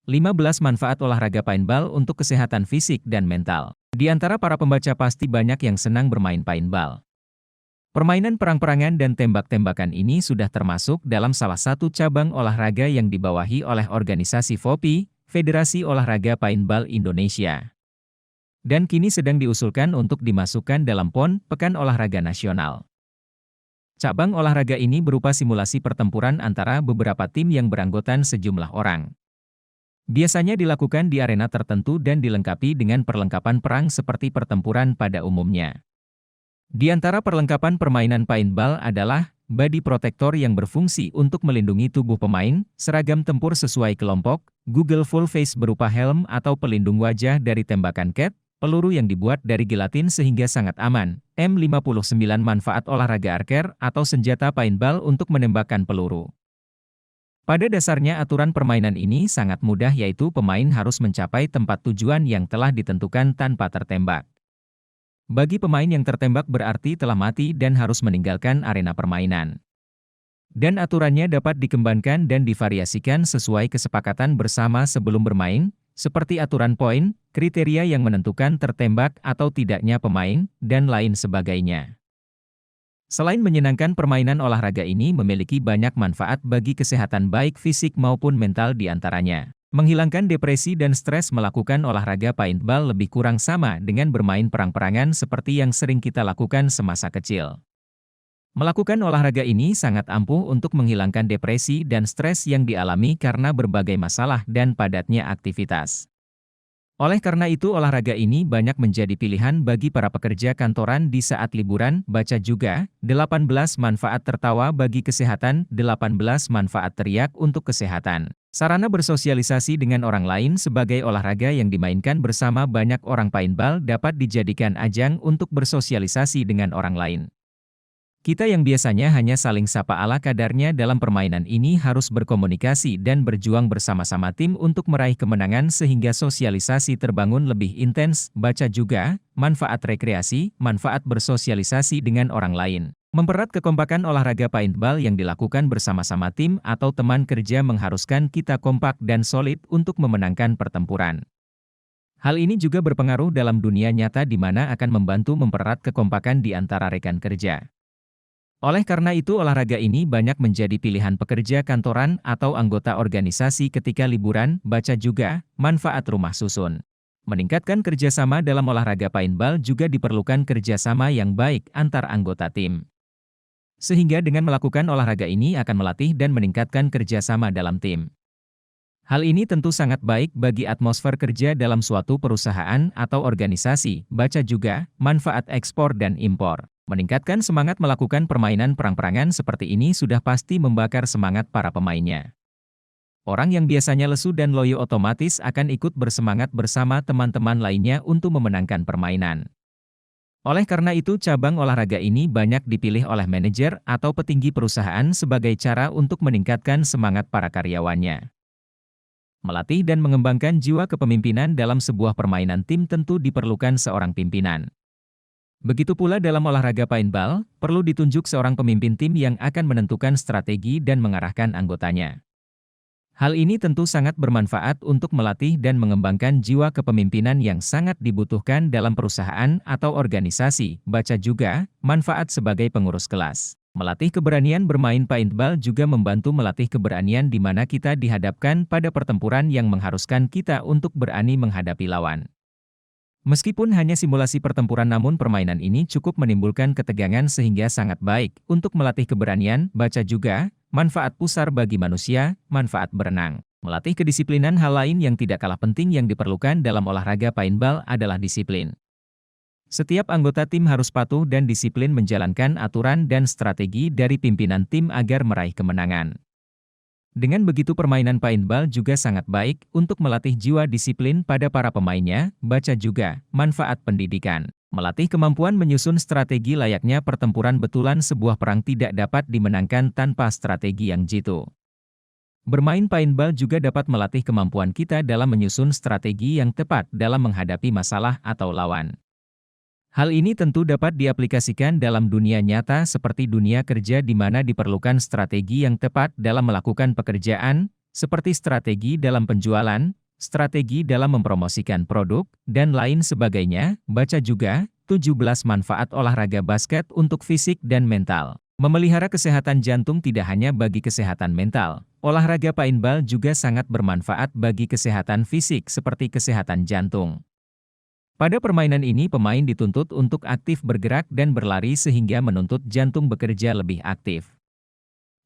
15 manfaat olahraga paintball untuk kesehatan fisik dan mental. Di antara para pembaca pasti banyak yang senang bermain paintball. Permainan perang-perangan dan tembak-tembakan ini sudah termasuk dalam salah satu cabang olahraga yang dibawahi oleh organisasi FOPI, Federasi Olahraga Paintball Indonesia. Dan kini sedang diusulkan untuk dimasukkan dalam PON, Pekan Olahraga Nasional. Cabang olahraga ini berupa simulasi pertempuran antara beberapa tim yang beranggotan sejumlah orang. Biasanya dilakukan di arena tertentu dan dilengkapi dengan perlengkapan perang seperti pertempuran pada umumnya. Di antara perlengkapan permainan paintball adalah body protector yang berfungsi untuk melindungi tubuh pemain, seragam tempur sesuai kelompok, Google Full Face berupa helm atau pelindung wajah dari tembakan cat, peluru yang dibuat dari gelatin sehingga sangat aman, M59 manfaat olahraga archer atau senjata paintball untuk menembakkan peluru. Pada dasarnya aturan permainan ini sangat mudah, yaitu pemain harus mencapai tempat tujuan yang telah ditentukan tanpa tertembak. Bagi pemain yang tertembak berarti telah mati dan harus meninggalkan arena permainan. Dan aturannya dapat dikembangkan dan divariasikan sesuai kesepakatan bersama sebelum bermain, seperti aturan poin, kriteria yang menentukan tertembak atau tidaknya pemain, dan lain sebagainya. Selain menyenangkan, permainan olahraga ini memiliki banyak manfaat bagi kesehatan baik fisik maupun mental di antaranya. Menghilangkan depresi dan stres. Melakukan olahraga paintball lebih kurang sama dengan bermain perang-perangan seperti yang sering kita lakukan semasa kecil. Melakukan olahraga ini sangat ampuh untuk menghilangkan depresi dan stres yang dialami karena berbagai masalah dan padatnya aktivitas. Oleh karena itu, olahraga ini banyak menjadi pilihan bagi para pekerja kantoran di saat liburan. Baca juga, 18 manfaat tertawa bagi kesehatan, 18 manfaat teriak untuk kesehatan. Sarana bersosialisasi dengan orang lain. Sebagai olahraga yang dimainkan bersama banyak orang, paintball dapat dijadikan ajang untuk bersosialisasi dengan orang lain. Kita yang biasanya hanya saling sapa ala kadarnya dalam permainan ini harus berkomunikasi dan berjuang bersama-sama tim untuk meraih kemenangan sehingga sosialisasi terbangun lebih intens. Baca juga, manfaat rekreasi, manfaat bersosialisasi dengan orang lain. Mempererat kekompakan. Olahraga paintball yang dilakukan bersama-sama tim atau teman kerja mengharuskan kita kompak dan solid untuk memenangkan pertempuran. Hal ini juga berpengaruh dalam dunia nyata di mana akan membantu mempererat kekompakan di antara rekan kerja. Oleh karena itu, olahraga ini banyak menjadi pilihan pekerja kantoran atau anggota organisasi ketika liburan. Baca juga, manfaat rumah susun. Meningkatkan kerjasama. Dalam olahraga paintball juga diperlukan kerjasama yang baik antar anggota tim. Sehingga dengan melakukan olahraga ini akan melatih dan meningkatkan kerjasama dalam tim. Hal ini tentu sangat baik bagi atmosfer kerja dalam suatu perusahaan atau organisasi. Baca juga, manfaat ekspor dan impor. Meningkatkan semangat. Melakukan permainan perang-perangan seperti ini sudah pasti membakar semangat para pemainnya. Orang yang biasanya lesu dan loyo otomatis akan ikut bersemangat bersama teman-teman lainnya untuk memenangkan permainan. Oleh karena itu, cabang olahraga ini banyak dipilih oleh manajer atau petinggi perusahaan sebagai cara untuk meningkatkan semangat para karyawannya. Melatih dan mengembangkan jiwa kepemimpinan. Dalam sebuah permainan tim tentu diperlukan seorang pimpinan. Begitu pula dalam olahraga paintball, perlu ditunjuk seorang pemimpin tim yang akan menentukan strategi dan mengarahkan anggotanya. Hal ini tentu sangat bermanfaat untuk melatih dan mengembangkan jiwa kepemimpinan yang sangat dibutuhkan dalam perusahaan atau organisasi. Baca juga, manfaat sebagai pengurus kelas. Melatih keberanian. Bermain paintball juga membantu melatih keberanian di mana kita dihadapkan pada pertempuran yang mengharuskan kita untuk berani menghadapi lawan. Meskipun hanya simulasi pertempuran, namun permainan ini cukup menimbulkan ketegangan sehingga sangat baik untuk melatih keberanian. Baca juga, manfaat pusar bagi manusia, manfaat berenang. Melatih kedisiplinan. Hal lain yang tidak kalah penting yang diperlukan dalam olahraga paintball adalah disiplin. Setiap anggota tim harus patuh dan disiplin menjalankan aturan dan strategi dari pimpinan tim agar meraih kemenangan. Dengan begitu, permainan paintball juga sangat baik untuk melatih jiwa disiplin pada para pemainnya. Baca juga, manfaat pendidikan. Melatih kemampuan menyusun strategi. Layaknya pertempuran betulan, sebuah perang tidak dapat dimenangkan tanpa strategi yang jitu. Bermain paintball juga dapat melatih kemampuan kita dalam menyusun strategi yang tepat dalam menghadapi masalah atau lawan. Hal ini tentu dapat diaplikasikan dalam dunia nyata seperti dunia kerja di mana diperlukan strategi yang tepat dalam melakukan pekerjaan, seperti strategi dalam penjualan, strategi dalam mempromosikan produk, dan lain sebagainya. Baca juga 17 manfaat olahraga basket untuk fisik dan mental. Memelihara kesehatan jantung tidak hanya bagi kesehatan mental, olahraga paintball juga sangat bermanfaat bagi kesehatan fisik seperti kesehatan jantung. Pada permainan ini pemain dituntut untuk aktif bergerak dan berlari sehingga menuntut jantung bekerja lebih aktif.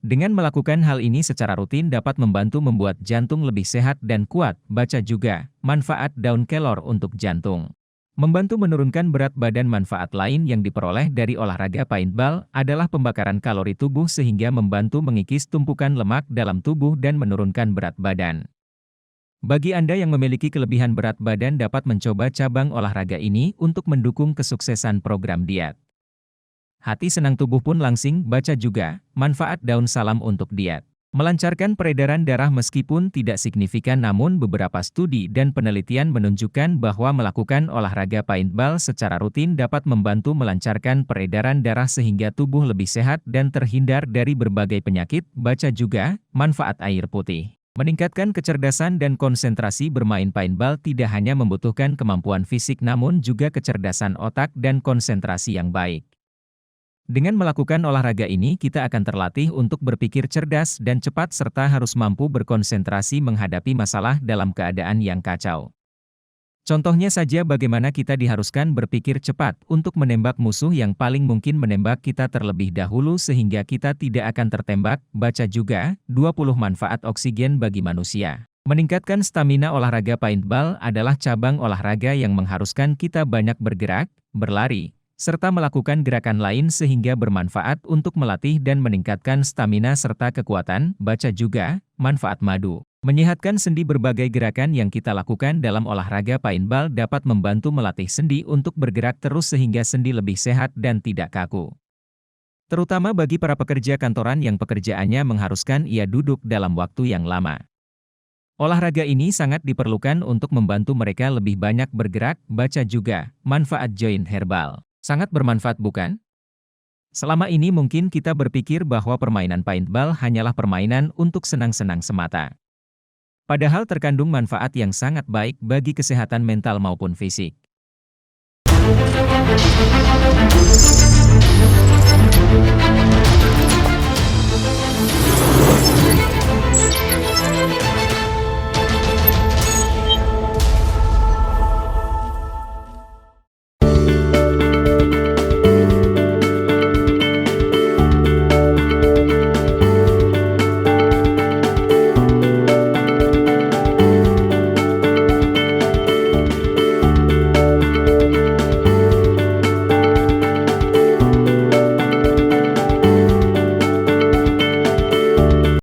Dengan melakukan hal ini secara rutin dapat membantu membuat jantung lebih sehat dan kuat. Baca juga, manfaat daun kelor untuk jantung. Membantu menurunkan berat badan. Manfaat lain yang diperoleh dari olahraga paintball adalah pembakaran kalori tubuh sehingga membantu mengikis tumpukan lemak dalam tubuh dan menurunkan berat badan. Bagi Anda yang memiliki kelebihan berat badan dapat mencoba cabang olahraga ini untuk mendukung kesuksesan program diet. Hati senang tubuh pun langsing. Baca juga, manfaat daun salam untuk diet. Melancarkan peredaran darah meskipun tidak signifikan namun beberapa studi dan penelitian menunjukkan bahwa melakukan olahraga paintball secara rutin dapat membantu melancarkan peredaran darah sehingga tubuh lebih sehat dan terhindar dari berbagai penyakit. Baca juga, manfaat air putih. Meningkatkan kecerdasan dan konsentrasi. Bermain paintball tidak hanya membutuhkan kemampuan fisik namun juga kecerdasan otak dan konsentrasi yang baik. Dengan melakukan olahraga ini kita akan terlatih untuk berpikir cerdas dan cepat serta harus mampu berkonsentrasi menghadapi masalah dalam keadaan yang kacau. Contohnya saja bagaimana kita diharuskan berpikir cepat untuk menembak musuh yang paling mungkin menembak kita terlebih dahulu sehingga kita tidak akan tertembak. Baca juga, 20 manfaat oksigen bagi manusia. Meningkatkan stamina. Olahraga paintball adalah cabang olahraga yang mengharuskan kita banyak bergerak, berlari, serta melakukan gerakan lain sehingga bermanfaat untuk melatih dan meningkatkan stamina serta kekuatan. Baca juga, manfaat madu. Menyehatkan sendi. Berbagai gerakan yang kita lakukan dalam olahraga paintball dapat membantu melatih sendi untuk bergerak terus sehingga sendi lebih sehat dan tidak kaku. Terutama bagi para pekerja kantoran yang pekerjaannya mengharuskan ia duduk dalam waktu yang lama. Olahraga ini sangat diperlukan untuk membantu mereka lebih banyak bergerak. Baca juga, manfaat joint herbal. Sangat bermanfaat bukan? Selama ini mungkin kita berpikir bahwa permainan paintball hanyalah permainan untuk senang-senang semata. Padahal terkandung manfaat yang sangat baik bagi kesehatan mental maupun fisik.